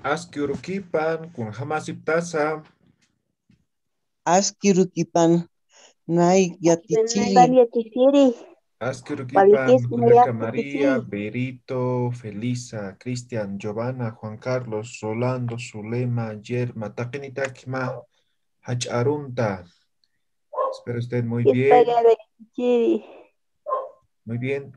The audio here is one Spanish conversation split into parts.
Askyurukipan kun hamasiptasa. Askirukipan nay yatichiri. Dalia Chisiri, Askyurukipan Palitis Julieta Mayati María, Chisiri, Berito, Felisa, Cristian, Giovanna, Juan Carlos, Rolando, Zulema, Yerma, Takinitakima, Hacharunta. Espero estén muy bien. Yespagada Chisiri. Muy bien.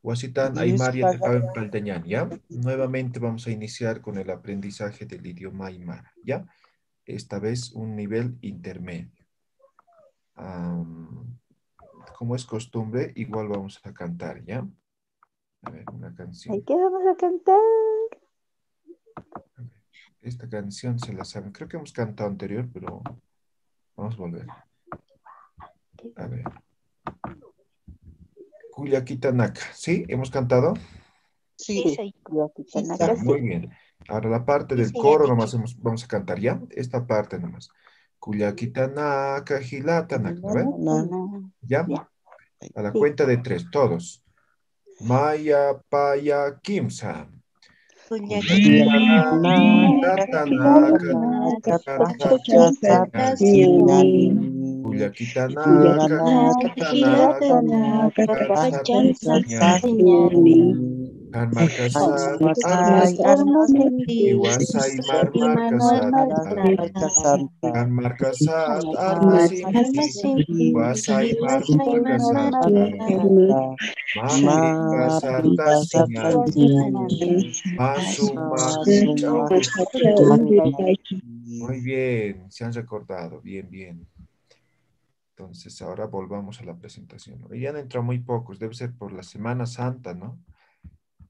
Wasitan Dios Aymar paga. Yatapawen Paltañán, ¿ya? Nuevamente vamos a iniciar con el aprendizaje del idioma Aymara, ¿ya? Esta vez un nivel intermedio. Como es costumbre, igual vamos a cantar, ¿ya? A ver, una Ay, canción. ¿qué vamos a cantar? A ver, esta canción se la saben. Creo que hemos cantado anterior, pero vamos a volver. A ver. Kuyakitanaka. ¿Sí? ¿Hemos cantado? Sí, Sí, soy sí, Ya, Kuyakitanaka, muy sí. bien. Ahora la parte Sí, del se ya coro dicho. nomás vamos a cantar, ¿ya? Esta parte nomás. Kuyakitanaka, hilatanaka, ¿no ven? ¿Ya? Ya, A la cuenta listo. de tres, todos. Maya, paya, kimsa. Kuyakitanaka, hilatanaka, Kuyakitanaka, hilatanaka, kan markasat armasini, iwasay marmarkasat, kan markasat armasini, iwasay marmarkasat, mamrika sartasinan, masumaki Muy bien, se han recordado, bien, bien. Entonces, ahora volvamos a la presentación. Hoy ya han entrado muy pocos, debe ser por la Semana Santa, ¿no?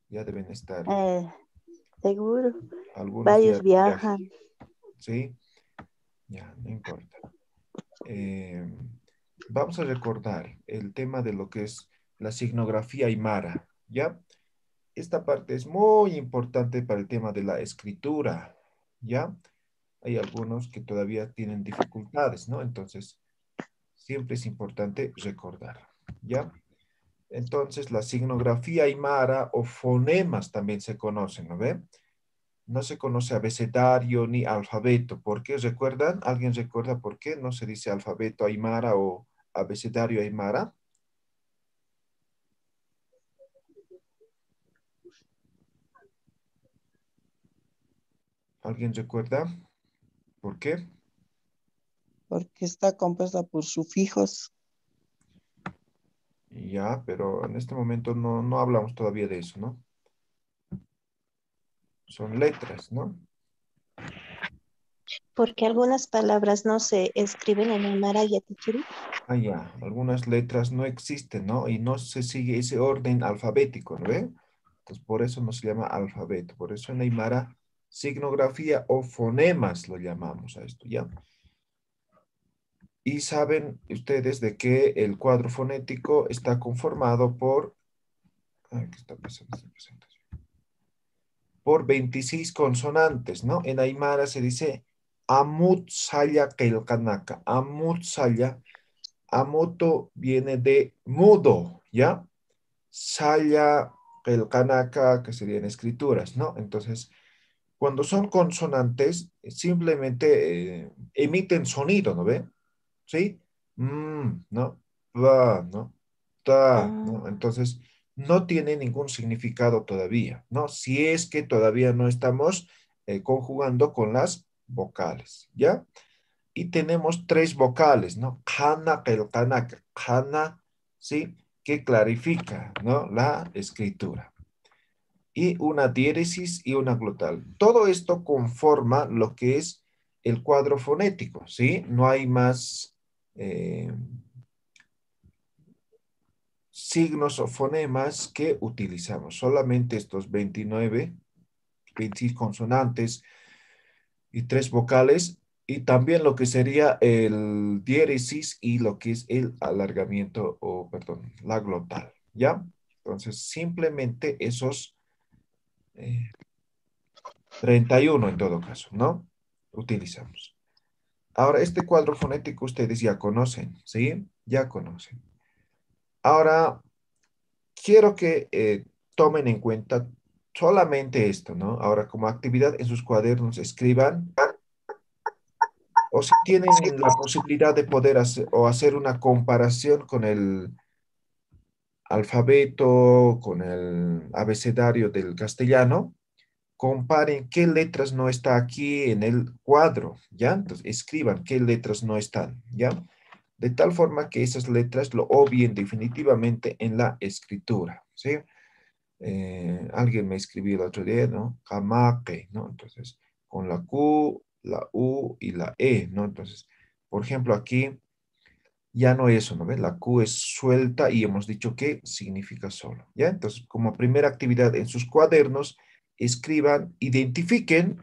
Ya deben estar Seguro. algunos días Varios de viaje, viajan. ¿sí? Ya, no importa. Vamos a recordar el tema de lo que es la signografía aymara, ¿ya? Esta parte es muy importante para el tema de la escritura, ¿ya? Hay algunos que todavía tienen dificultades, ¿no? Entonces, siempre es importante recordar, ¿ya? Entonces, la signografía aymara o fonemas también se conocen, ¿no ve? No se conoce abecedario ni alfabeto. ¿Por qué? ¿Recuerdan? ¿Alguien recuerda por qué no se dice alfabeto aymara o abecedario aymara? ¿Alguien recuerda? ¿Por qué? porque está compuesta por sufijos. Ya, pero en este momento no hablamos todavía de eso, ¿no? Son letras, ¿no? Porque algunas palabras no se escriben en Aymara y Atichiri. Ah, ya, algunas letras no existen, ¿no? Y no se sigue ese orden alfabético, ¿no ve? Entonces, por eso no se llama alfabeto. Por eso en Aymara, signografía o fonemas lo llamamos a esto, ¿ya? Y saben ustedes de que el cuadro fonético está conformado por... ¿Qué está pasando esta presentación? Por 26 consonantes, ¿no? En Aymara se dice Amut Saya Kelkanaka. Amut Saya. Amuto viene de mudo, ¿ya? Saya Kelkanaka, que serían escrituras, ¿no? Entonces, cuando son consonantes, simplemente emiten sonido, ¿no ve? ¿Sí? ¿No? Va, ¿no? Ta, ¿no? Ah, Entonces, no tiene ningún significado todavía, ¿no? Si es que todavía no estamos conjugando con las vocales, ¿ya? Y tenemos tres vocales, ¿no? Kana, kelkanaka, kana, ¿sí? Que clarifica, ¿no? La escritura. Y una diéresis y una glotal. Todo esto conforma lo que es el cuadro fonético, ¿sí? No hay más signos o fonemas que utilizamos. Solamente estos 26 consonantes y tres vocales, y también lo que sería el diéresis y lo que es el alargamiento, o perdón, la glotal, ¿ya? Entonces, simplemente esos 31 en todo caso, ¿no? Utilizamos. Ahora, este cuadro fonético ustedes ya conocen, ¿sí? Ya conocen. Ahora, quiero que tomen en cuenta Solamente esto, ¿no? Ahora, como actividad en sus cuadernos, escriban, o si tienen la posibilidad de poder hacer o hacer una comparación con el alfabeto, con el abecedario del castellano, comparen qué letras no está aquí en el cuadro, ¿ya? Entonces, escriban qué letras no están, ¿ya? De tal forma que esas letras lo obvien definitivamente en la escritura, ¿sí? Alguien me escribió el otro día, ¿no? Jamake, ¿no? Entonces, con la Q, la U y la E, ¿no? Entonces, por ejemplo, aquí ya no es eso, ¿no ves? La Q es suelta y hemos dicho que significa solo, ¿ya? Entonces, como primera actividad en sus cuadernos, escriban, identifiquen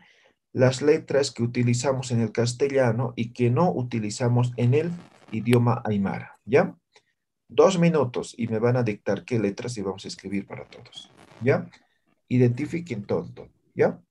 las letras que utilizamos en el castellano y que no utilizamos en el idioma aymara, ¿ya? 2 minutos y me van a dictar qué letras y vamos a escribir para todos, ¿ya? Identifiquen todo, ¿ya?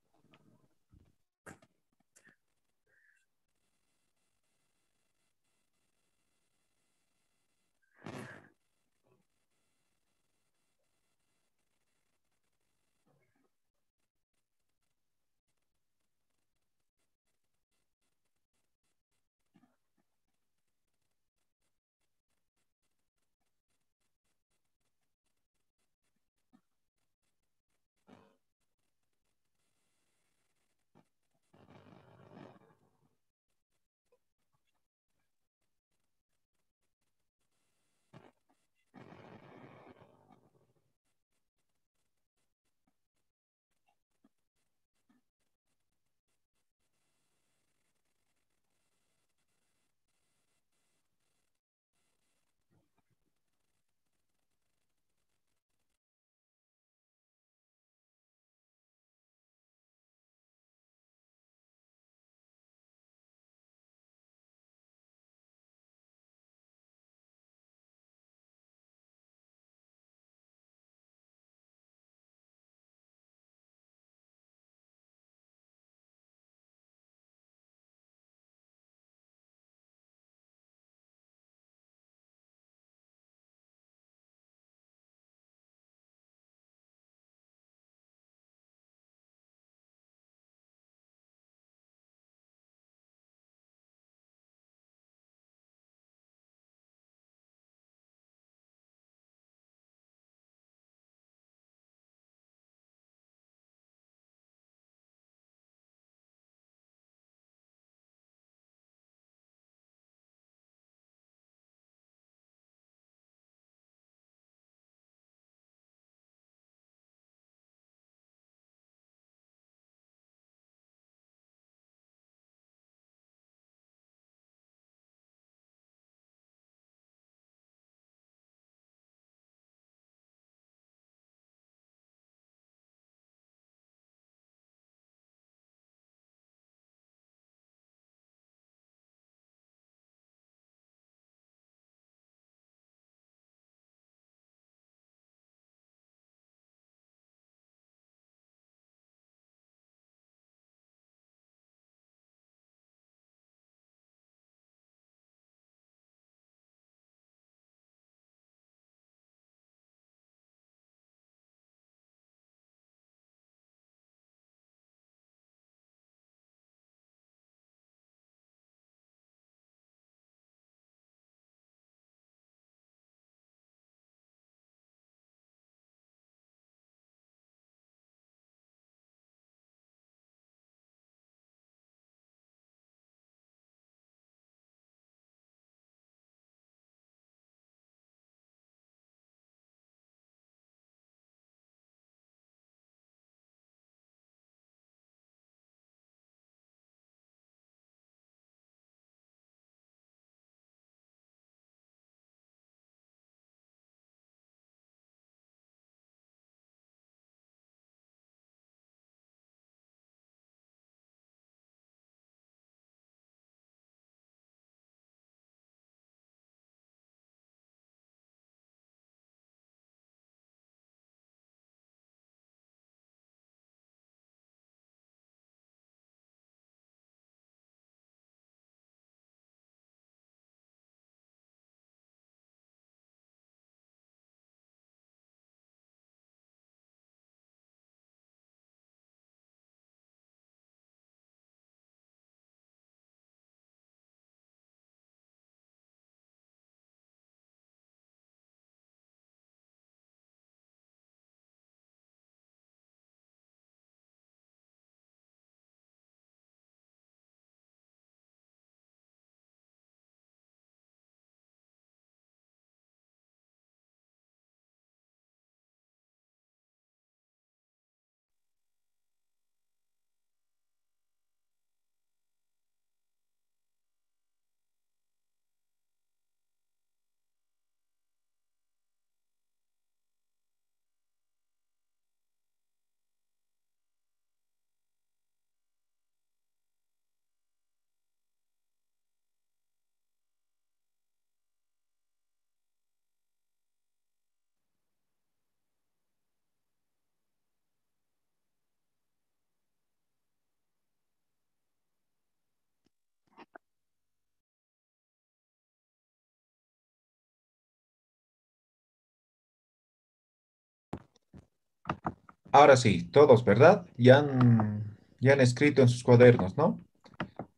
Ahora sí, todos, ¿verdad? Ya han escrito en sus cuadernos, ¿no?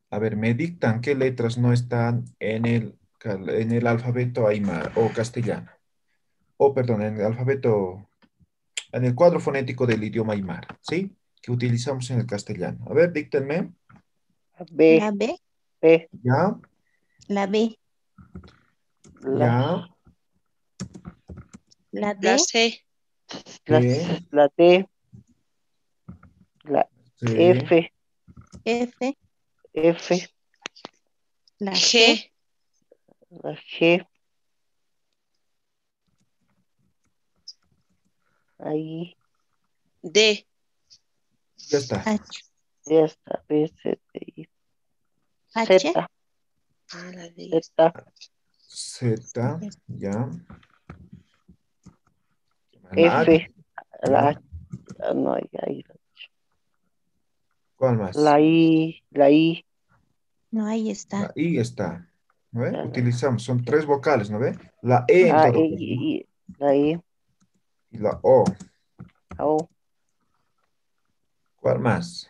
A ver, me dictan qué letras no están en el alfabeto aymara o castellano. O, perdón, en el alfabeto, en el cuadro fonético del idioma aymara, ¿sí? Que utilizamos en el castellano. A ver, díctenme. La B, B, B, Ya, la B, la, ya, la La D, C, B, la D, la C, F, F, F, la G, G, la G, ahí, D. ya está. H, ya está, B, C, D, I, H, Z, Ah, la D ya está. Z, Z, ya. La H, F, la ya. H, no, ahí, ¿Cuál más? la I, no, ahí La está. I está. ¿No ve? ya la I, Utilizamos, son tres vocales, ¿no ve? La E en la todo caso, ¿no? I, la I, Y la O. O, ¿Cuál más?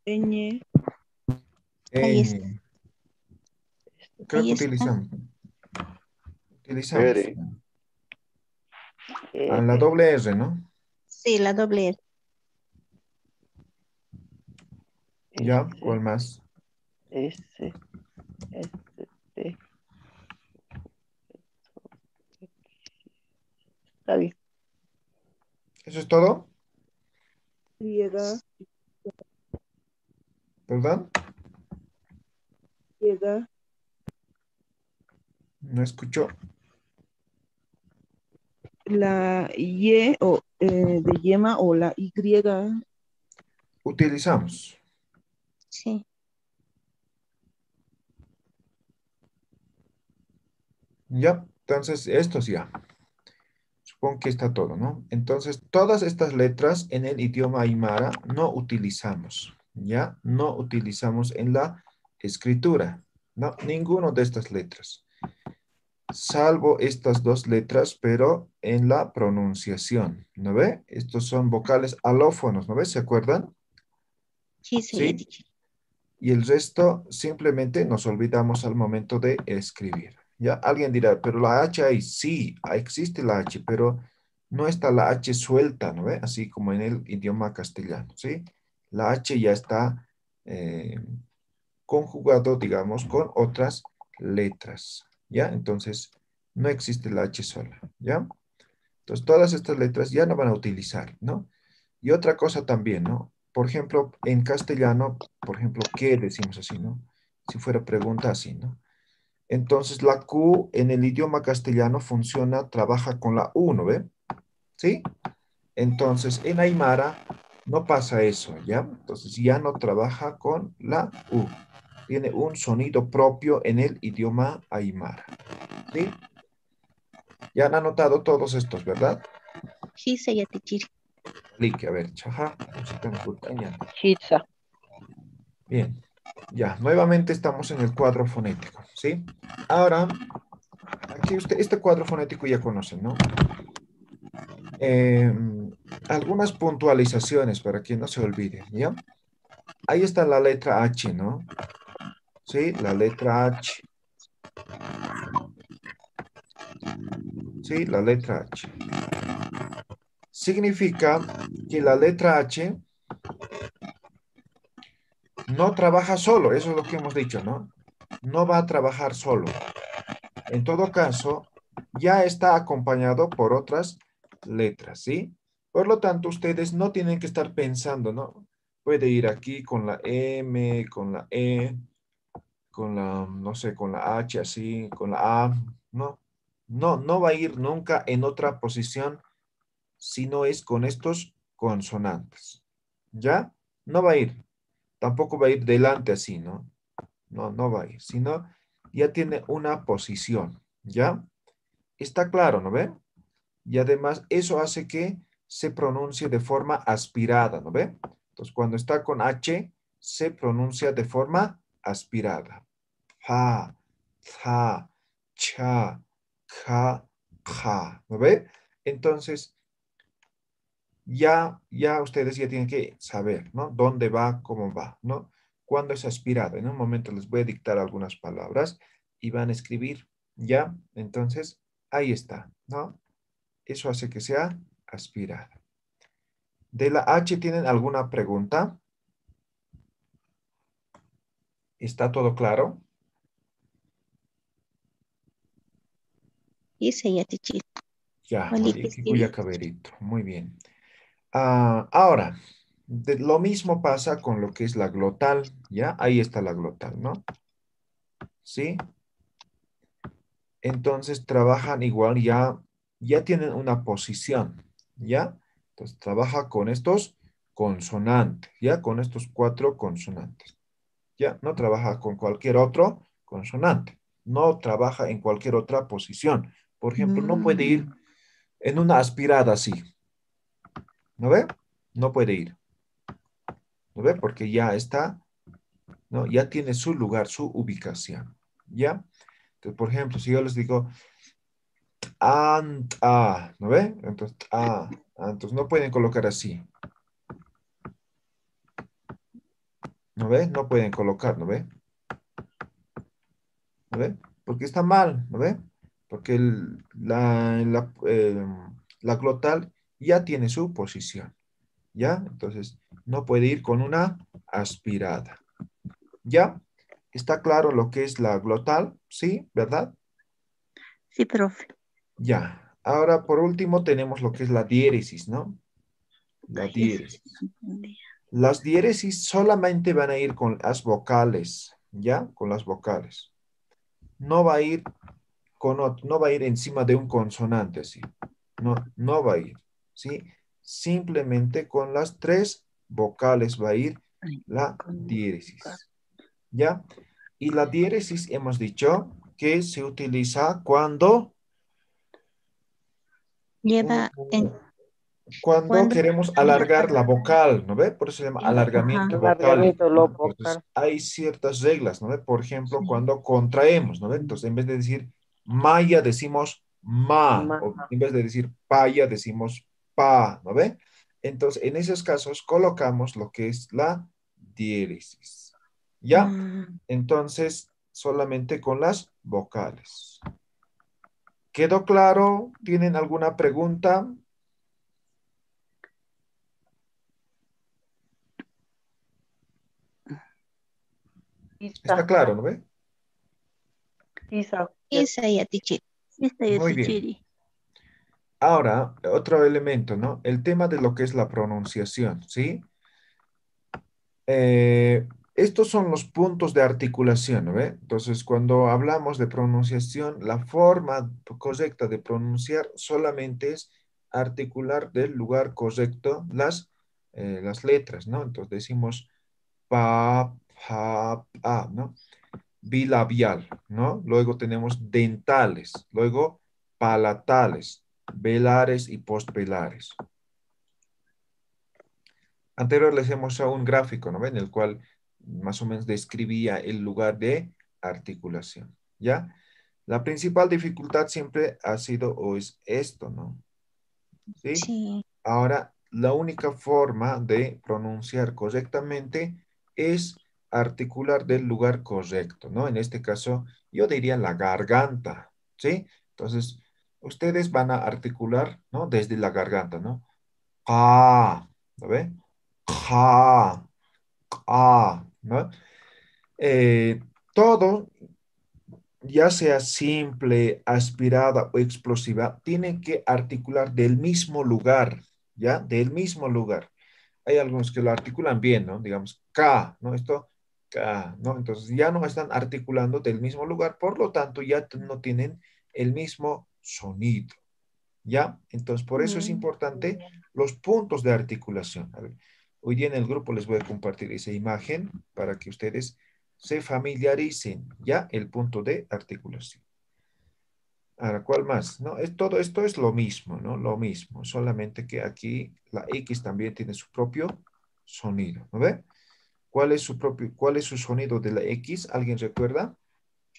Ñ, Ahí está, Ñ. Creo ahí que está. utilizamos. Utilizamos. R, A la R, doble R, ¿no? Sí, la doble R. Ya, S, ¿cuál más? S, S, T, está bien, ¿Eso es todo? Y, ¿Verdad? Y, No escucho. la Y o, de yema o la Y, Utilizamos. Sí, Ya, entonces estos ya. Supongo que está todo, ¿no? Entonces, todas estas letras en el idioma aymara no utilizamos, ¿ya? No utilizamos en la escritura, ¿no? Ninguno de estas letras, salvo estas dos letras, pero en la pronunciación, ¿no ve? Estos son vocales alófonos, ¿no ve? ¿Se acuerdan? sí, se ya ¿Sí? dije. Y el resto simplemente nos olvidamos al momento de escribir. Ya alguien dirá, pero la H ahí, sí, existe la H, pero no está la H suelta, ¿no ve? Así como en el idioma castellano, ¿sí? La H ya está eh, conjugado, digamos, con otras letras, ¿ya? Entonces, no existe la H sola, ¿ya? Entonces, todas estas letras ya no van a utilizar, ¿no? Y otra cosa también, ¿no? Por ejemplo, en castellano, por ejemplo, ¿qué decimos así, no? Si fuera pregunta así, ¿no? Entonces, la Q en el idioma castellano funciona, trabaja con la U, ¿no ve? ¿Sí? Entonces, en Aymara no pasa eso, ¿ya? Entonces, ya no trabaja con la U. Tiene un sonido propio en el idioma Aymara, ¿sí? Ya han anotado todos estos, ¿verdad? Sí, se ya dije. Clic, a ver, chaja, música en putaña. Chitza, Bien, ya, nuevamente estamos en el cuadro fonético, ¿sí? Ahora, aquí usted, este cuadro fonético ya conocen, ¿no? Eh, algunas puntualizaciones para que no se olviden, ¿ya? Ahí está la letra H, ¿no? Sí, la letra H. Sí, la letra H. Significa que la letra H no trabaja solo, eso es lo que hemos dicho, ¿no? No va a trabajar solo. En todo caso, ya está acompañado por otras letras, ¿sí? Por lo tanto, ustedes no tienen que estar pensando, ¿no? Puede ir aquí con la M, con la E, con la, no sé, con la H así, con la A. No, no va a ir nunca en otra posición si no es con estos consonantes. ¿Ya? No va a ir. Tampoco va a ir delante así, ¿no? No va a ir, sino ya tiene una posición, ¿ya? Está claro, ¿no ve? Y además eso hace que se pronuncie de forma aspirada, ¿no ve? Entonces, cuando está con H, se pronuncia de forma aspirada. Ja, ja. cha, ja, ja. ¿No ve? Entonces, ya ustedes ya tienen que saber, ¿no? Dónde va, cómo va, ¿no? Cuándo es aspirada. En un momento les voy a dictar algunas palabras y van a escribir, ¿ya? Entonces, ahí está, ¿no? Eso hace que sea aspirada. ¿De la H tienen alguna pregunta? ¿Está todo claro? Dice ya, teacher. Ya, Oli, que cuya sí. caberito. Muy bien. Ahora, lo mismo pasa con lo que es la glotal, ¿ya? Ahí está la glotal, ¿no? ¿Sí? Entonces trabajan igual, ya tienen una posición, ¿ya? Entonces trabaja con estos consonantes, ¿ya? Con estos 4 consonantes, ¿ya? No trabaja con cualquier otro consonante, no trabaja en cualquier otra posición. Por ejemplo, no puede ir en una aspirada así, ¿no ve? No puede ir, ¿no ve? Porque ya está, ¿no? Ya tiene su lugar, su ubicación, ¿ya? Entonces, por ejemplo, si yo les digo, ¿no ve? Entonces, entonces no pueden colocar así, ¿no ve? No pueden colocar, ¿no ve? ¿No ve? Porque está mal, ¿no ve? Porque la glotal ya tiene su posición, ¿ya? Entonces, no puede ir con una aspirada, ¿ya? ¿Está claro lo que es la glotal? ¿Sí? ¿Verdad? Sí, profe. Ya. Ahora, por último, tenemos lo que es la diéresis, ¿no? La Ay, eso sí diéresis. no entendía. Las diéresis solamente van a ir con las vocales, ¿ya? Con las vocales. No va a ir no va a ir encima de un consonante, ¿sí? No, no va a ir, ¿sí? Simplemente con las 3 vocales va a ir Ay, la con- diéresis, ¿ya? Y la diéresis hemos dicho que se utiliza cuando Lleva en cuando cuando queremos alargar la vocal, ¿no ve? Por eso se llama ajá. alargamiento vocal. Alargamiento lo Entonces, vocal. hay ciertas reglas, ¿no ve? Por ejemplo, Sí. cuando contraemos, ¿no ve? Entonces, en vez de decir maya, decimos ma, o Ma. en vez de decir paya, decimos pa, ¿no ve? Entonces, en esos casos, colocamos lo que es la diéresis, ¿ya? Mm, Entonces, solamente con las vocales. ¿Quedó claro? ¿Tienen alguna pregunta? ¿Está Isa. claro, no ve? Isa. esa ya, teacher. Esta ya, Muy teacher. bien. Ahora, otro elemento, ¿no? El tema de lo que es la pronunciación, ¿sí? Eh, Estos son los puntos de articulación, ¿no ve? Entonces, cuando hablamos de pronunciación, la forma correcta de pronunciar solamente es articular del lugar correcto las letras, ¿no? Entonces decimos pa, pa, pa, ¿no? Bilabial, ¿no? Luego tenemos dentales, luego palatales, velares y postvelares. Anterior les hemos dado un gráfico, ¿no? En el cual más o menos describía el lugar de articulación, ¿ya? La principal dificultad siempre ha sido o es esto, ¿no? ¿Sí? Sí. Ahora, la única forma de pronunciar correctamente es articular del lugar correcto, ¿no? En este caso, yo diría la garganta, ¿sí? Entonces, ustedes van a articular, ¿no? Desde la garganta, ¿no? Ja, ¿lo ve? Ja, ¿no? Todo, ya sea simple, aspirada o explosiva, tiene que articular del mismo lugar, ¿ya? Del mismo lugar. Hay algunos que lo articulan bien, ¿no? Digamos, K, ¿no? Esto, K, ¿no? Entonces ya no están articulando del mismo lugar, por lo tanto ya no tienen el mismo sonido, ¿ya? Entonces por eso es Mm, importante los puntos de articulación. A ver, hoy día en el grupo les voy a compartir esa imagen para que ustedes se familiaricen, ¿ya? El punto de articulación. Ahora, ¿cuál más? ¿No? Todo esto es lo mismo, ¿no? Lo mismo, solamente que aquí la X también tiene su propio sonido, ¿no ve? ¿Cuál es su sonido de la X? ¿Alguien recuerda?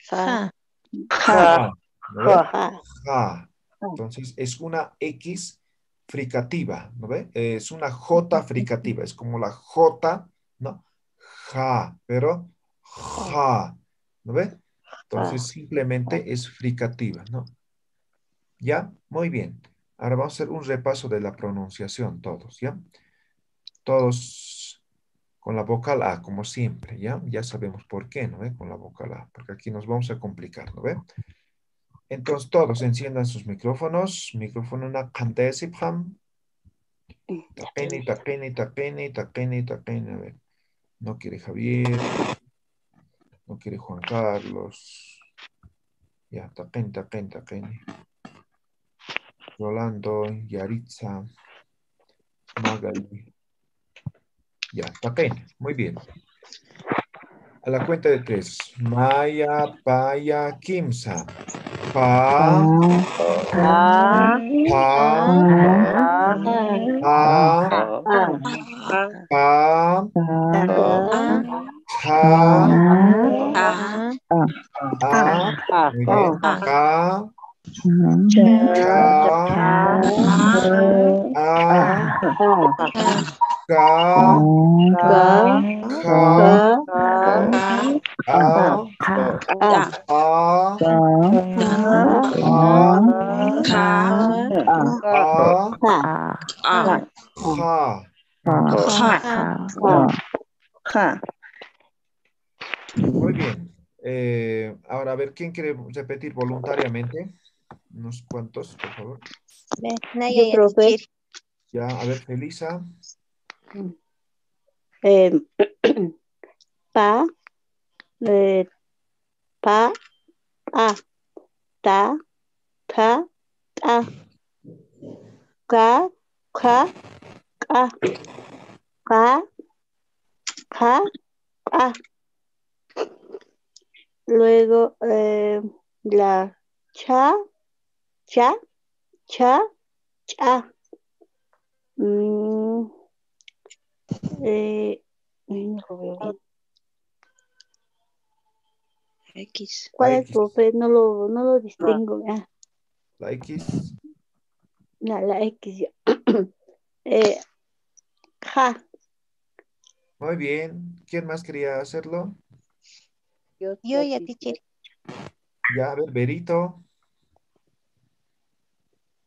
Ja. ja. Ja. Ja. ¿no ve? Ja. Ja. Entonces es una X fricativa, ¿no ve? Es una J fricativa, es como la J, ¿no? Ja, pero ja, ¿no ve? Entonces simplemente es fricativa, ¿no? ¿Ya? Muy bien. Ahora vamos a hacer un repaso de la pronunciación todos, ¿ya? Todos con la vocal A, como siempre, ¿ya? Ya sabemos por qué, ¿no ve? Con la vocal A, porque aquí nos vamos a complicar, ¿no ve? Entonces todos enciendan sus micrófonos. Micrófono una cantesipam. Tapene, tapene, tapene, tapene, tapene. A ver. No quiere Javier. No quiere Juan Carlos. Ya, tapene, tapene, tapene. Rolando, Yaritza, Magali. Ya, tapene. Muy bien. A la cuenta de tres. Maya, Paya, Kimsa. Pa, Ah, pa, ah, pa, pa, ta, a. Muy bien. Ka, cha, a, ka, ka, a, a, a, ja. Muy bien. Ahora, a ver, ¿quién quiere repetir voluntariamente? Unos cuantos, por favor. Yo, profe. Ya, a ver, Felisa. Eh, pa, pa, a, ta, ta, ta, ca, ca, ca, ca, ca, ca. Luego la cha, cha, cha, cha. Mm, no veo bien. X. ¿Cuál La es, X. profe? No lo distingo. Ah, La X. no, la X. Ya. Ja. Muy bien. ¿Quién más quería hacerlo? Yo ya, teacher. Ya, a ver, Berito.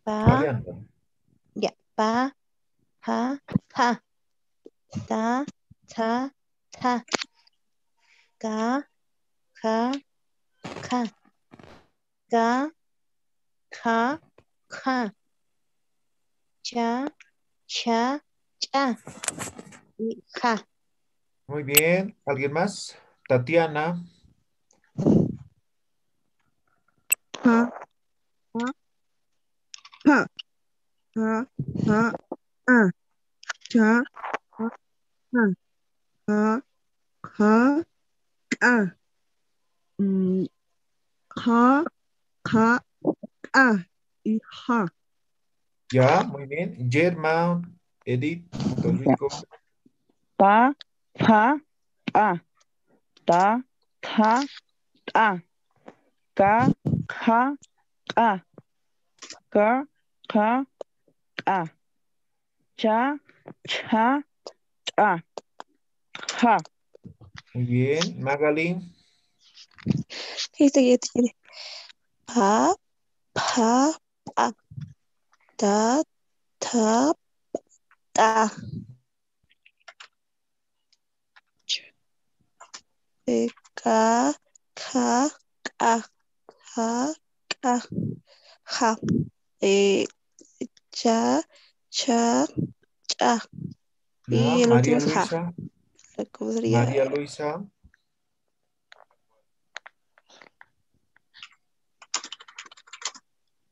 Pa, Aleandro. ya, pa, ja, ja, ta, ta, ta, ca, ja, ja, ga, ja, ja, cha, cha, cha, y ja. Muy bien. ¿Alguien más? Tatiana. Ja, ja, ja, ja, ja, ah, cha, ja, ja, ja, ja, ah, ja, ja, ah, y ja. Ya, muy bien. Germa. Edith, Puerto Rico. Pa, pa, a, ta, ta, a, ka, ja, a, ka, ka, a, cha, cha, a, ja. Muy bien. Magali. Este ya tiene. Pa, pa, pa, ta, ta, ta. Ka, ka, ka, ja, ka, ja. Cha, cha, cha. Ya, Y el último María es ja. Luisa. ¿Cómo sería? María Luisa.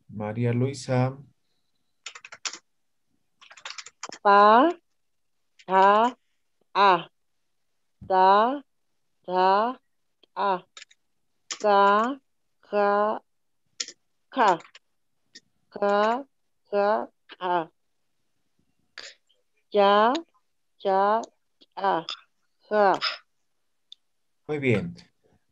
María Luisa. pa, ta, a, ta, ta, a, ca, ca, ca, ca, ca, a, ya, ya, a, ja. Muy bien.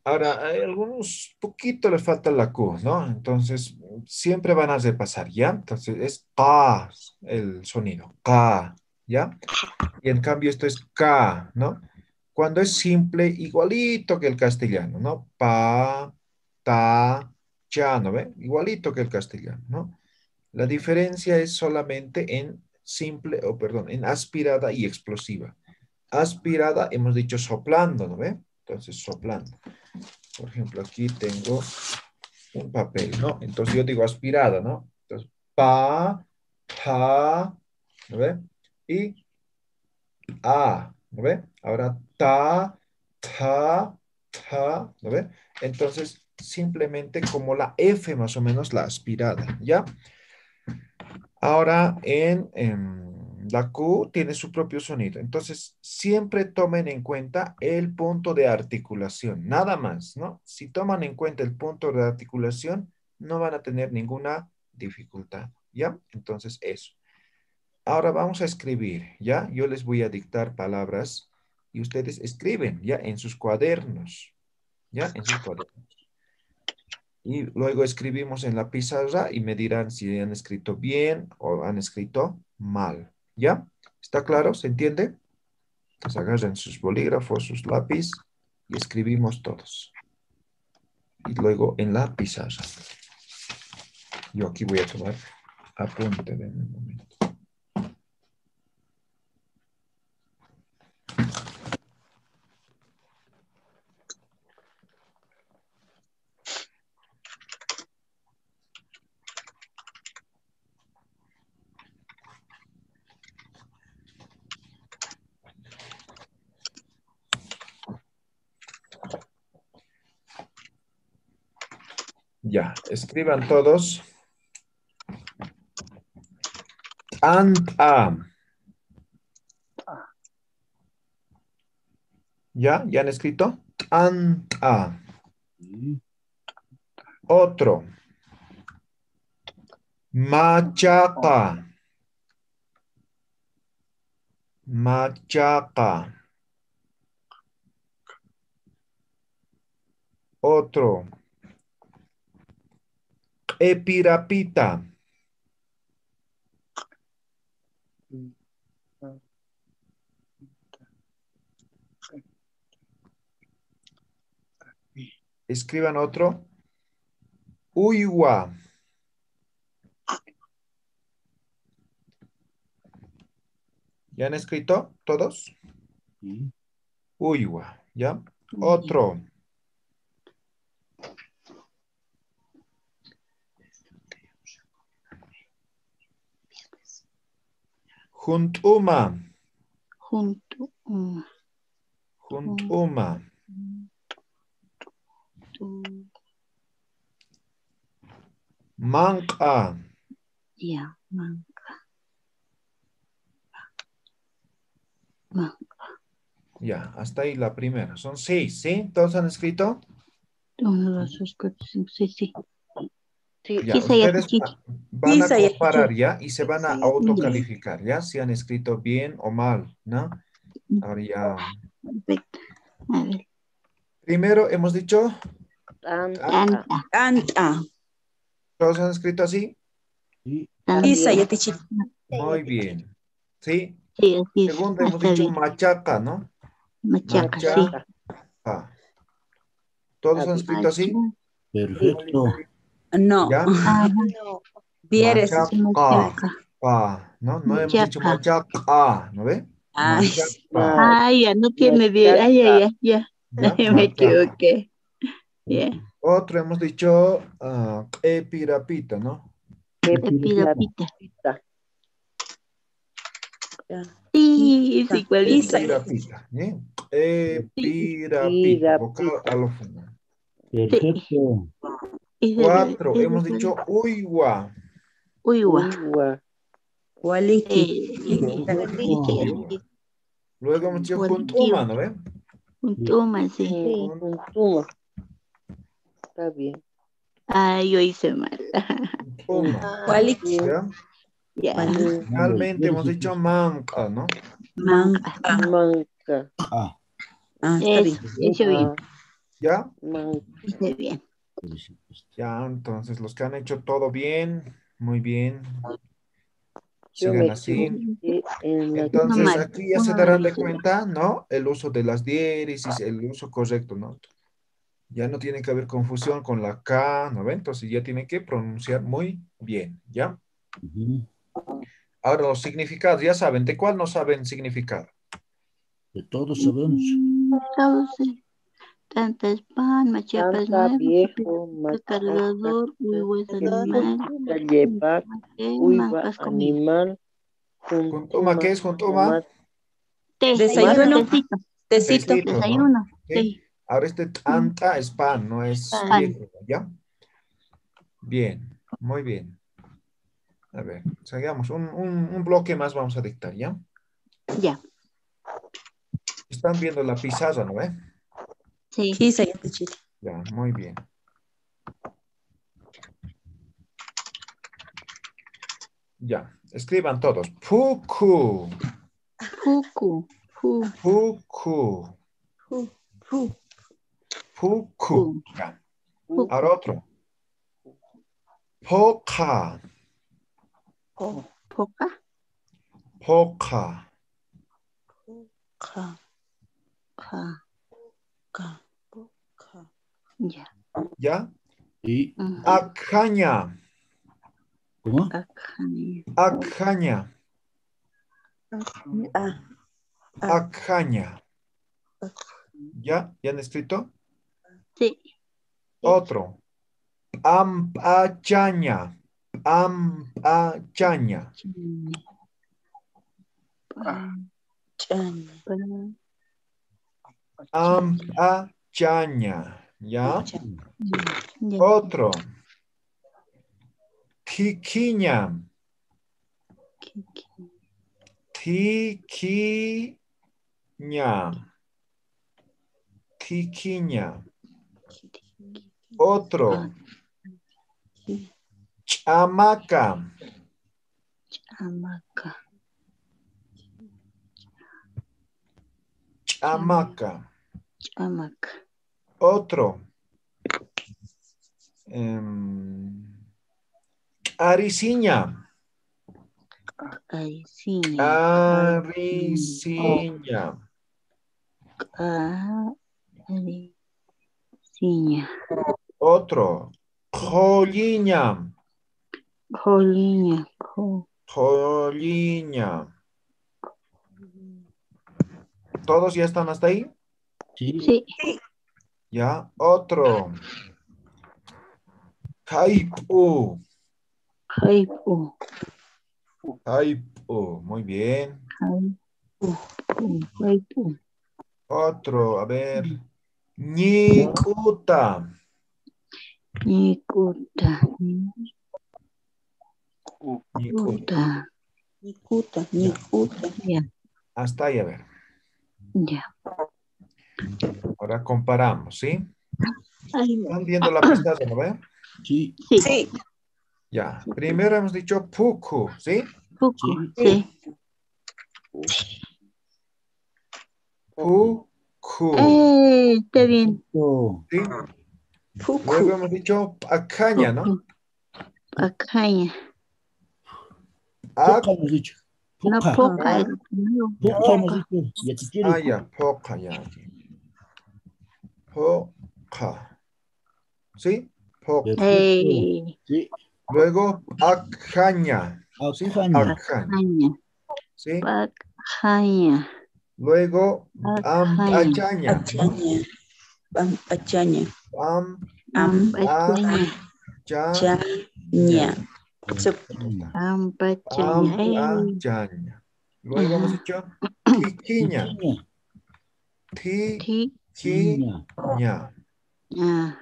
Ahora, hay algunos, poquito les falta la Q, ¿no? Entonces, siempre van a repasar, ¿ya? Entonces, es K el sonido, K, ¿ya? Y en cambio esto es K, ¿no? Cuando es simple, igualito que el castellano, ¿no? Pa, ta, ya, ¿no ve? Igualito que el castellano, ¿no? La diferencia es solamente en simple, o perdón, en aspirada y explosiva. Aspirada hemos dicho soplando, ¿no ve? Entonces, soplando. Por ejemplo, aquí tengo un papel, ¿no? Entonces yo digo aspirada, ¿no? Entonces, pa, pa, ¿no ve? Y a, ¿no ve? Ahora ta, ta, ta, ¿no ve? Entonces, simplemente como la F más o menos, la aspirada, ¿ya? Ahora la Q tiene su propio sonido. Entonces, siempre tomen en cuenta el punto de articulación, nada más, ¿no? Si toman en cuenta el punto de articulación, no van a tener ninguna dificultad, ¿ya? Entonces, eso. Ahora vamos a escribir, ¿ya? Yo les voy a dictar palabras y ustedes escriben, ¿ya? En sus cuadernos, ¿ya? En sus cuadernos. Y luego escribimos en la pizarra y me dirán si han escrito bien o han escrito mal, ¿ya? ¿Está claro? ¿Se entiende? Entonces agarren sus bolígrafos, sus lápiz y escribimos todos. Y luego en la pizarra. Yo aquí voy a tomar apunte de un momento. Ya, escriban todos. Anta. ¿Ya? ¿Ya han escrito? Anta. Otro. Machaca. Machaca. Otro. Epirapita. Escriban otro. Uywa. ¿Ya han escrito todos? Uywa, ¿ya? Otro. Juntuma. Junto. Juntuma. Manca. Ya, manca. Ya, hasta ahí la primera. Son 6, ¿sí? ¿Todos han escrito? 1, 2, 3, 4, 5, 6, sí. Sí. Ya, Quizá ya ustedes chichi. van a Quizá ya comparar, chichi. ¿ya? Y se van a autocalificar, ¿ya? Si han escrito bien o mal, ¿no? Ahora ya. Perfecto. A ver. Primero hemos dicho, Anta. Anta. ¿todos han escrito así? Quizá ya chichi. Muy bien. ¿Sí? Sí, así es. Segundo hemos Está dicho bien. machaca, ¿no? Machaca, sí. Machaca. ¿Todos Está han bien. escrito así? Perfecto. No. ¿Ya? Ah, No. Vieres. Machaca. ¿No? No hemos dicho Machaca. machaca, ¿no ve? Ay, Machaca. Ah, ya, no tiene 10. Ay, ay, ay, ya. ¿Ya? Me Machaca. equivoqué. Ya. Otro hemos dicho epirapita, ¿no? Epirapita. Epirapita. Sí, es igualito. Epirapita. ¿Sí? Sí, Epirapita. Vocal alófono. Perfecto. es 4. Hemos igual. dicho uywa. Uywa. Uywa. Waliki. Perfecto. Luego hemos dicho Igual juntuma, ¿no ve? un toma, sí. Juntuma. Está bien. Ay, yo hice mal. Juntuma. Waliki. ¿Ya? Ya. Finalmente hemos dicho manca, ¿no? Manca. Manca. Ah, Ah, está bien. Eso bien. ¿Ya? Dice bien. Ya, entonces los que han hecho todo bien, muy bien. Yo Sigan me así. equivoqué en la Entonces mal, aquí ya se uno darán mal. de cuenta, ¿no? El uso de las diéresis, el uso correcto, ¿no? Ya no tiene que haber confusión con la K, ¿no ven? Entonces ya tiene que pronunciar muy bien, ¿ya? Ahora los significados, ya saben, ¿de cuál no saben significado? De todos sabemos. Todos, sí. Tantas pan, machapas Santa, nuevas, viejo, cargador, huevos animal, llevar, uiva, manjas comida. animal, ¿Juntuma qué es juntuma? tomate. Té, Desayuno. tecito, Tecito. Tecito, ¿no? desayuno, ¿Sí? sí. Ahora este tanta es pan, no es Pan. viejo, ¿ya? Bien, muy bien. A ver, sigamos. Un bloque más vamos a dictar, ¿ya? Ya, Están viendo la pizarra, ¿no ve? sí. Sí, señor Pichito. Ya, muy bien. Ya, escriban todos. Puku. Fuku, Puku. Puku. Ya. Ahora otro. Poca. poca, Poca. ya. ¿Ya? Y, Acaña. ¿cómo? Acaña. Ah, Acaña. ¿Ya? ¿Ya han escrito? Sí. Otro. Ampachaña. Ampachaña. Ampachaña. ¿Ya? Ya. Otro. Tiquiña. Tiquiña. Tiquiña. Otro. Chamaca. Chamaca. Chamaca. Chamaca. Otro. Ariciña. Ariciña. Ariciña. Ariciña. Otro. Joliña. Joliña. Joliña. ¿Todos ya están hasta ahí? Sí. Sí. Ya. Otro. Caipu. Jaipu. Caipu. Muy bien. Jaipu. Otro. A ver. Ñicuta. Nikuta. Ñicuta. Nicuta. Ya. Hasta ahí, a ver. Ya. Ahora comparamos, ¿sí? Ay, no. ¿Están viendo la pizarra, no ven? Sí. Sí. Ya. Primero hemos dicho puku, ¿sí? Poco. Sí. Sí. Puku. Está bien. ¿Sí? Luego hemos dicho acaña, ¿no? Acaña. Poca hemos dicho. No Poca. poca. Poca hemos dicho. Ya te quiero. Ah, ya, poca, ya. Poca. ¿Sí? Poca. Perfecto. Sí. Luego acaña. ¿Sí? Acaña. Acaña. ¿Sí? Acaña. Luego ampachaña. Pampachaña. Ampachaña. Chaña. Ampachaña. Ampachaña. Luego hemos dicho tiquiña. Tiquiña. Ah.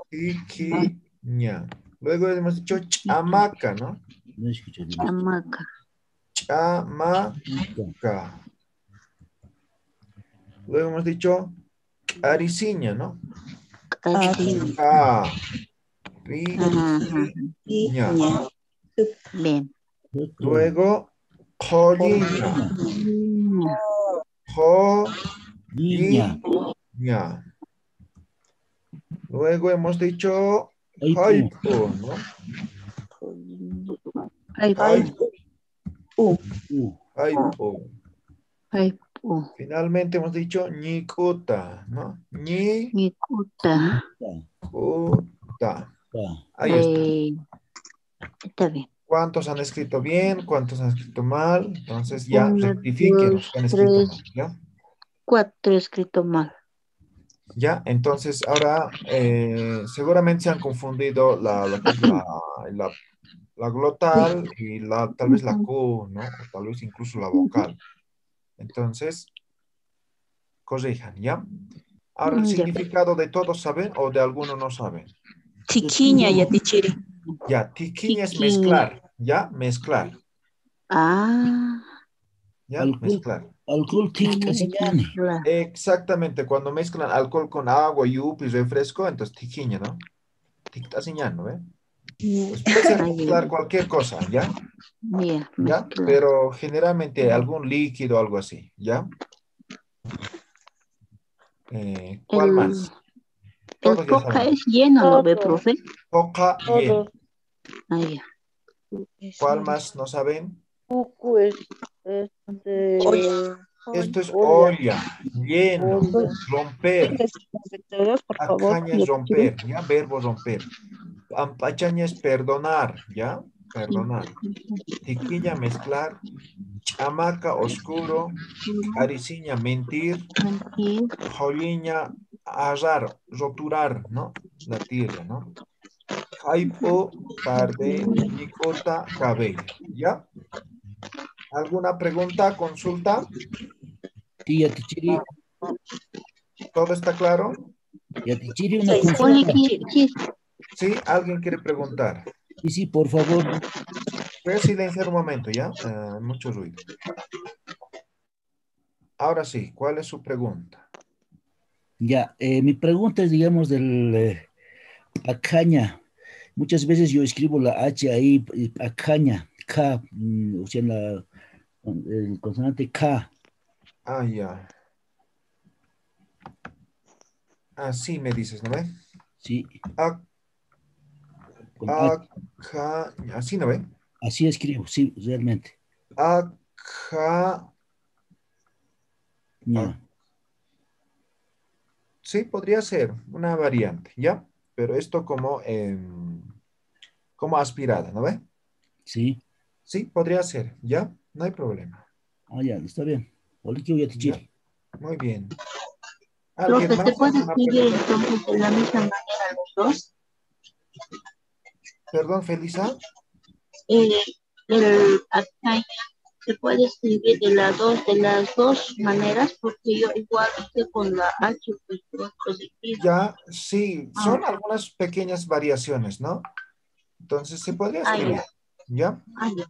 Tiquiña. Luego hemos dicho chamaca, ¿no? No escuché. Chamaca. Chamaca. Luego hemos dicho ariciña, ¿no? Ariciña. Bien. Luego joliña. Niña. Joliña. Luego hemos dicho Aipo. haipo, ¿no? Ay, Haipo, Uh, haipo. ay, Finalmente hemos dicho ñicuta, ¿no? mi cuta. Ñicuta. ta. Ahí está. Está bien. ¿Cuántos han escrito bien? ¿Cuántos han escrito mal? Entonces ya 1, rectifiquen los 2, que han escrito 3, mal, ¿ya? 4 escrito mal. Ya, entonces ahora seguramente se han confundido lo que es la glotal y tal vez la Q, ¿no? O tal vez incluso la vocal. Entonces, corrijan, ¿ya? Ahora, ¿el Ya. significado de todos saben o de alguno no saben? Chiquiña, ya tichiri. Ya, tiquiña es Tiquiña. mezclar, ¿ya? Mezclar, Ah, ¿ya? Alcohol, Mezclar. alcohol tic asiñani. claro. Exactamente, cuando mezclan alcohol con agua, yupi, refresco, entonces tiquiña, ¿no? Tictaciñán, ¿no? Pues puede ser Ahí, mezclar cualquier cosa, ¿ya? ya, ¿Ya? mezclar. Pero generalmente algún líquido o algo así, ¿ya? ¿Cuál El, más? el Todos ya foca saben. es lleno, ¿no ve, Todo. profe? Coca y hiel. Todo. Ah, ya. ¿Cuál más no saben? Cucu es Esto es olla. olla, lleno, Olla. romper. Todos, por favor. Acaña es romper, ¿ya? Verbo romper. Ampachaña es perdonar, ¿ya? Perdonar. Tiquiña, mezclar. Chamaca, oscuro. Ariciña, mentir. Mentir. Joliña, arrar, roturar, ¿no? La tierra, ¿no? Jaipo, tarde, ñicota, cabello, ¿ya? ¿Alguna pregunta, consulta? Tía Tichiri, ¿Todo está claro? ya Tichiri, una Ponle consulta. que ¿Sí? ¿Alguien quiere preguntar? Sí, sí, por favor. Voy a silenciar un momento, ¿ya? Mucho ruido. Ahora sí, ¿cuál es su pregunta? Ya, mi pregunta es, digamos, del acaña. Muchas veces yo escribo la H ahí, acaña, K, o sea, el consonante K. Ah, ya. Así me dices, ¿no ve? Sí, A, con H, así, ¿no ve? así escribo, sí, realmente. Aca, Ya, sí, podría ser una variante, ¿ya? Pero esto como, como aspirada, ¿no ve? sí. Sí, podría ser, ¿ya? No hay problema, Ah, ya, está bien. Oliquio ya ¿ya? Tichiri. Muy bien. ¿Alguien profe, ¿se más? puede ¿Alguna escribir pregunta? entonces de la misma manera los dos? Perdón, Felisa. El, el acá se puede escribir de las dos maneras, porque yo igual que con la H, pues positivo. Ya, sí, Ah, son algunas pequeñas variaciones, ¿no? Entonces se podría ah, ya, escribir, ¿ya? ya.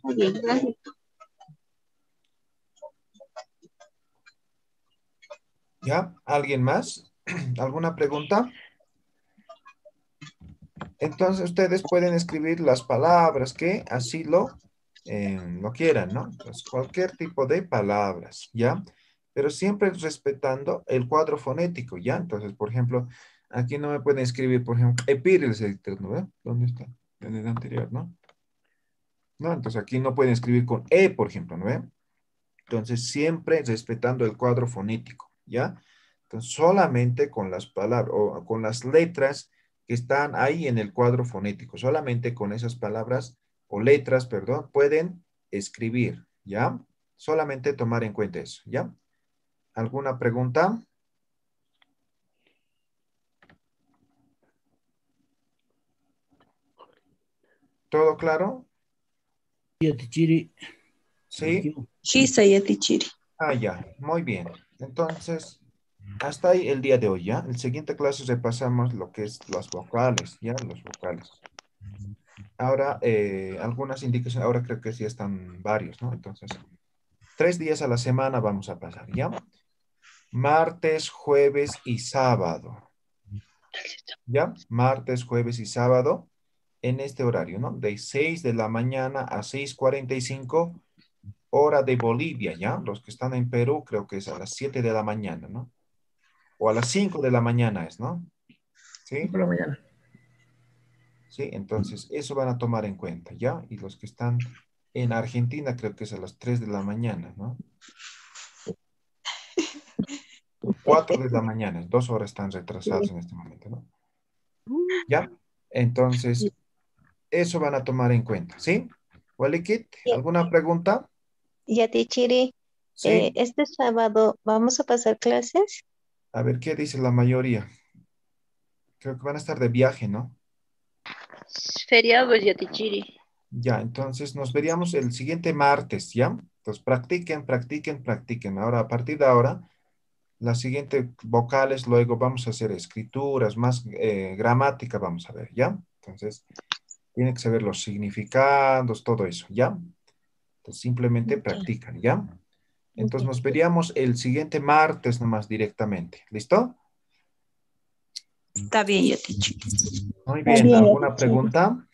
Muy bien, gracias. ¿Ya? ¿Alguien más? ¿Alguna pregunta? Entonces ustedes pueden escribir las palabras que así lo quieran, ¿no? Entonces cualquier tipo de palabras, ¿ya? Pero siempre respetando el cuadro fonético, ¿ya? Entonces, por ejemplo, aquí no me pueden escribir, por ejemplo, epíriles, ¿no ve? ¿Dónde está? En el anterior, ¿no? ¿No? Entonces aquí no pueden escribir con E, por ejemplo, ¿no ve? Entonces siempre respetando el cuadro fonético, ¿ya? Entonces solamente con las palabras o con las letras que están ahí en el cuadro fonético, solamente con esas palabras o letras, perdón, pueden escribir, ¿ya? Solamente tomar en cuenta eso, ¿ya? ¿Alguna pregunta? ¿Todo claro? Ya Tichiri, ¿Sí? Oliquio. Chisa, ya tichiri. Ah, ya, muy bien. Entonces, hasta ahí el día de hoy, ¿ya? En siguiente clase repasamos lo que es las vocales, ¿ya? Los vocales. Ahora, algunas indicaciones, ahora creo que sí están varios, ¿no? Entonces, 3 días a la semana vamos a pasar, ¿ya? Martes, jueves y sábado, ¿ya? Martes, jueves y sábado en este horario, ¿no? De 6 de la mañana a 6:45 hora de Bolivia, ¿ya? Los que están en Perú creo que es a las 7 de la mañana, ¿no? O a las 5 de la mañana es, ¿no? ¿Sí? Por la mañana. Sí, entonces eso van a tomar en cuenta, ¿ya? Y los que están en Argentina, creo que es a las 3 de la mañana, ¿no? 4 de la mañana, 2 horas están retrasados en este momento, ¿no? ¿Ya? Entonces, eso van a tomar en cuenta, ¿sí? Walikit, ¿alguna pregunta? Yatichiri, Sí. este sábado vamos a pasar clases. A ver, ¿qué dice la mayoría? Creo que van a estar de viaje, ¿no? Feriado es Yatichiri. Ya, entonces nos veríamos el siguiente martes, ¿ya? Entonces practiquen, practiquen, practiquen. Ahora, a partir de ahora, las siguientes vocales, luego vamos a hacer escrituras, más gramática vamos a ver, ¿ya? Entonces, tienen que saber los significados, todo eso, ¿ya? Entonces, simplemente practican, ¿ya? Entonces, nos veríamos el siguiente martes nomás directamente. ¿Listo? Está bien, Yatichiri. Muy bien. ¿Alguna pregunta?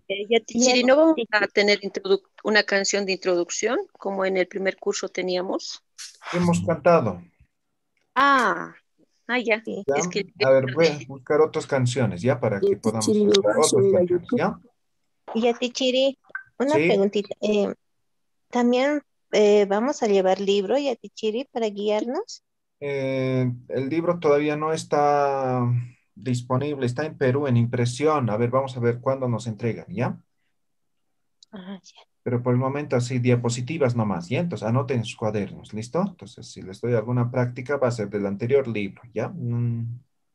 Yatichiri, ¿no vamos a tener una canción de introducción como en el primer curso teníamos? Hemos cantado. Ya. Sí. ¿Ya? Es que A ver, voy a buscar otras canciones, ¿ya? Para que podamos hacer otras canciones, ¿ya? Yatichiri, una Sí. preguntita. También vamos a llevar libro, Yatichiri, para guiarnos. El libro todavía no está disponible, está en Perú en impresión. A ver, vamos a ver cuándo nos entregan, ¿ya? Ya. Pero por el momento así, diapositivas nomás, ¿ya? Entonces anoten en sus cuadernos, ¿listo? Entonces, si les doy alguna práctica, va a ser del anterior libro, ¿ya?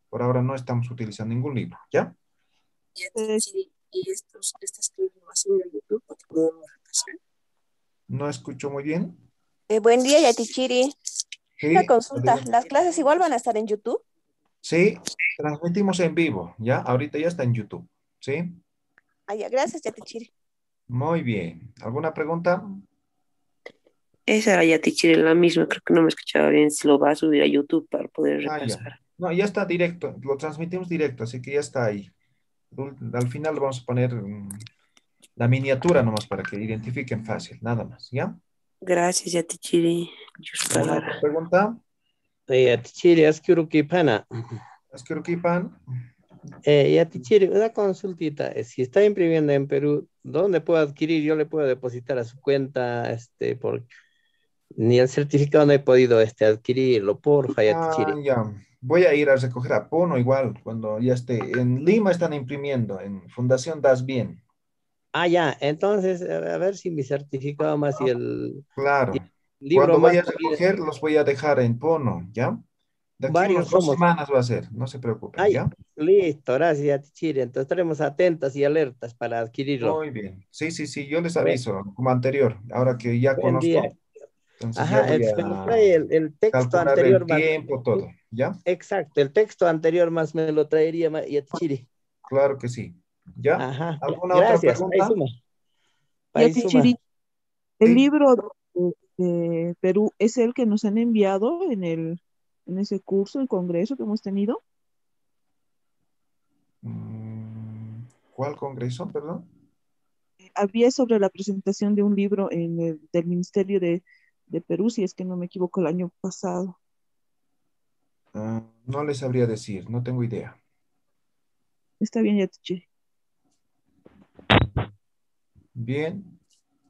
Por ahora no estamos utilizando ningún libro, ¿ya? Y estas grabaciones de YouTube, porque podemos repasar. No escucho muy bien. Buen día, Yatichiri. Sí, Una consulta. adelante. ¿Las clases igual van a estar en YouTube? Sí, transmitimos en vivo, ¿ya? Ahorita ya está en YouTube, ¿sí? Ya, gracias, Yatichiri. Muy bien. ¿Alguna pregunta? Esa era Yatichiri la misma, creo que no me escuchaba bien si lo va a subir a YouTube para poder Ya. repasar. No, ya está directo, lo transmitimos directo, así que ya está ahí. Al final vamos a poner la miniatura nomás para que identifiquen fácil, nada más, ¿ya? Gracias, Yatichiri. ¿Alguna otra pregunta? Yatichiri, Askurukipana. Askurukipán. Yatichiri, una consultita. Si está imprimiendo en Perú, ¿dónde puedo adquirir? Yo le puedo depositar a su cuenta, porque ni el certificado no he podido adquirirlo, porfa, Yatichiri. Ya. Voy a ir a recoger a Puno igual, cuando ya esté. En Lima están imprimiendo, en Fundación Das Bien. Ya, entonces, a ver si mi certificado más y el Claro. libro Cuando más. vaya a recoger, los voy a dejar en Puno, ¿ya? De aquí Varios unas 2 somos. semanas va a ser, no se preocupen, ¿ya? Listo, gracias, Yatichiri. Entonces estaremos atentos y alertas para adquirirlo. Muy bien. Sí, yo les aviso, como anterior. Ahora que ya Buen conozco, día. entonces ya voy Me lo trae el texto calcular anterior el más. tiempo, todo, ¿ya? Exacto, el texto anterior más me lo traería Yatichiri. Claro que sí. ¿Ya? ¿Alguna Gracias. otra pregunta? Yatichiri, el libro de Perú es el que nos han enviado en ese curso, el congreso que hemos tenido. ¿Cuál congreso, perdón? Había sobre la presentación de un libro del Ministerio de Perú, si es que no me equivoco, el año pasado. No les sabría decir, no tengo idea. Está bien, Yatichiri. Bien,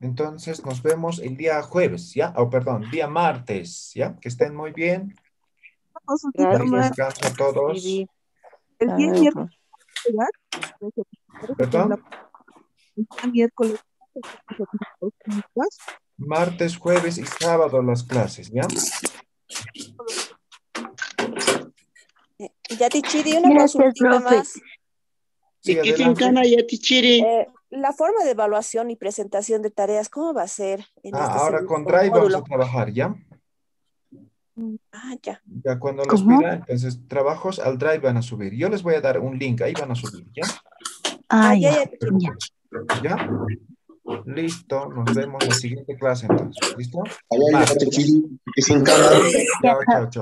entonces nos vemos el día jueves, ¿ya? Perdón, día martes, ¿ya? Que estén muy bien. Feliz descanso a todos. El día miércoles, ¿Perdón? El día miércoles. Martes, jueves y sábado las clases, ¿ya? Yatichiri, una consultita más. Sí, adelante. Yatichiri. La forma de evaluación y presentación de tareas, ¿cómo va a ser? Ahora con Drive vamos a trabajar, ¿ya? Ya. Ya cuando los pida, entonces trabajos al Drive van a subir. Yo les voy a dar un link, ahí van a subir, ¿ya? ¿Ya? Listo, nos vemos en la siguiente clase entonces. ¿Listo? Chao.